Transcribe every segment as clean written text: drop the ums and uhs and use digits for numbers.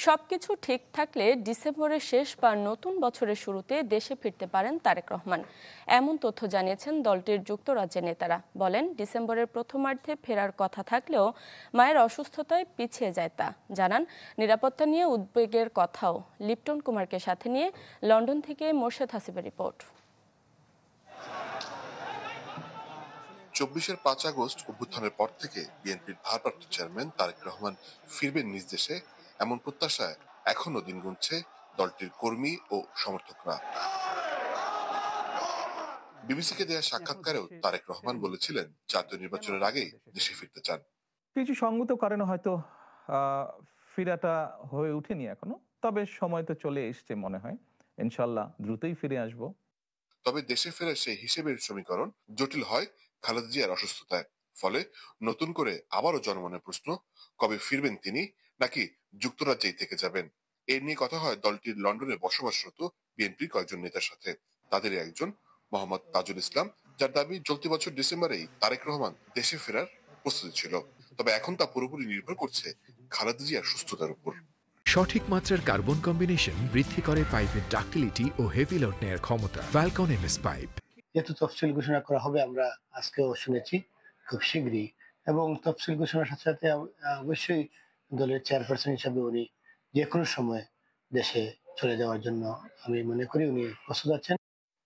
সবকিছু ঠিক থাকলে ডিসেম্বরের শেষ বা নতুন বছরের শুরুতে দেশে ফিরতে পারেন তারেক রহমান। এমন তথ্য জানিয়েছেন দলটির যুক্তরাজ্যের নেতারা। বলেন, ডিসেম্বরের প্রথমার্ধে ফেরার কথা থাকলেও মায়ের অসুস্থতায় পিছিয়ে যায় তা। জানান, নিরাপত্তা নিয়ে উদ্বেগের কথাও। লিপটন কুমারকে সাথে নিয়ে লন্ডন থেকে মোর্শেদ হাসিবের রিপোর্ট। ২৪ ৫ আগস্ট অভ্যুত্থানের পর থেকে বিএনপির ভারপ্রাপ্ত চেয়ারম্যান তারেক রহমান ফিরবেন নিজ দেশে, এমন প্রত্যাশায় এখনো দিন গুনছে দলটির কর্মী ও সমর্থকরা। বিবিসিকে দেয়া সাক্ষাৎকারেও তারেক রহমান বলেছিলেন, জাতীয় নির্বাচনের আগেই দেশে ফিরতে চান। কিছু সঙ্গত কারণে হয়তো ফিরাটা হয়ে ওঠেনি এখনো, তবে সময় তো চলে এসছে মনে হয়। ইনশাল্লাহ দ্রুতই ফিরে আসবো। তবে দেশে ফেরার সেই হিসেবের সমীকরণ জটিল হয় খালেদা জিয়ার অসুস্থতায়। ফলে নতুন করে আবারও জনমনে প্রশ্ন, কবে ফিরবেন তিনি, নাকি যুক্তরাজ্যেই থেকে যাবেন। এ নিয়ে কথা হয় দলটির লন্ডনে বসবাসরত বিএনপির কয়েকজন নেতার সাথে। তাদের একজন মোহাম্মদ তাজুল ইসলাম, যার দাবি চলতি বছর ডিসেম্বরেই তারেক রহমান দেশে ফেরার প্রস্তুতি ছিল। তবে এখন তা পুরোপুরি নির্ভর করছে খালেদা জিয়ার সুস্থতার উপর। সঠিক মাত্রার কার্বন কম্বিনেশন বৃদ্ধি করে পাইপের ডাক্টিলিটি ও হেভি লোড নেয়ার ক্ষমতা। Falcon MS pipe. যেহেতু তফসিল ঘোষণা করা হবে, আমরা আজকেও শুনেছি খুব শীঘ্রই, এবং তফসিল ঘোষণার সাথে সাথে অবশ্যই দলের চেয়ারপারসন হিসাবে উনি যে কোনো সময় দেশে চলে যাওয়ার জন্য আমি মনে করি উনি প্রস্তুত আছেন।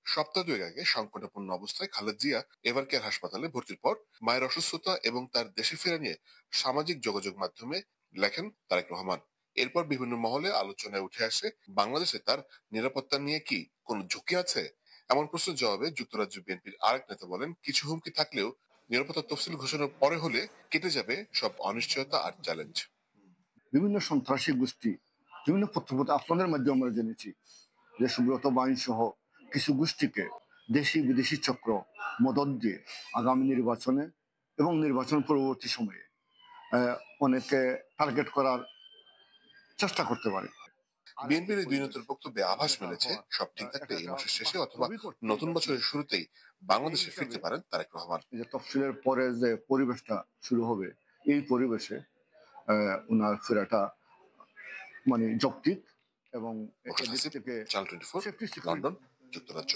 সপ্তাহ দুয়েক আগে সংকটাপন্ন অবস্থায় খালেদা জিয়া এভার কেয়ার হাসপাতালে ভর্তির পর মায়ের অসুস্থতা এবং তার দেশে ফেরা নিয়ে সামাজিক যোগাযোগ মাধ্যমে লেখেন তারেক রহমান। এরপর বিভিন্ন মহলে আলোচনায় উঠে আসে, বাংলাদেশে তার নিরাপত্তা নিয়ে কি কোনো ঝুঁকি আছে। এমন প্রশ্নের জবাবে যুক্তরাজ্য বিএনপির আরেক নেতা বলেন, কিছু হুমকি থাকলেও নিরাপত্তা তফসিল ঘোষণার পরে হলে কেটে যাবে সব অনিশ্চয়তা আর চ্যালেঞ্জ। বিভিন্ন সন্ত্রাসী গোষ্ঠী, বিভিন্ন পত্রপত্র আপনাদের মাধ্যমে আমরা জেনেছি যে সুব্রত বাহিনী সহ কিছু গোষ্ঠীকে দেশি বিদেশি চক্র মদত দিয়ে আগামী নির্বাচনে এবং নির্বাচন পরবর্তী সময়ে অনেকে টার্গেট করার চেষ্টা করতে পারে। বিএনপির এই দুই নেতার বক্তব্যে আভাস মিলেছে, সব ঠিক থাকলে এই মাসের শেষে অথবা নতুন বছরের শুরুতেই বাংলাদেশে ফিরতে পারেন তারেক রহমান। তফসিলের পরে যে পরিবেশটা শুরু হবে, এই পরিবেশে ওনার ফেরাটা মানে যৌক্তিক এবং চ্যানেল 24, লন্ডন, যুক্তরাজ্য।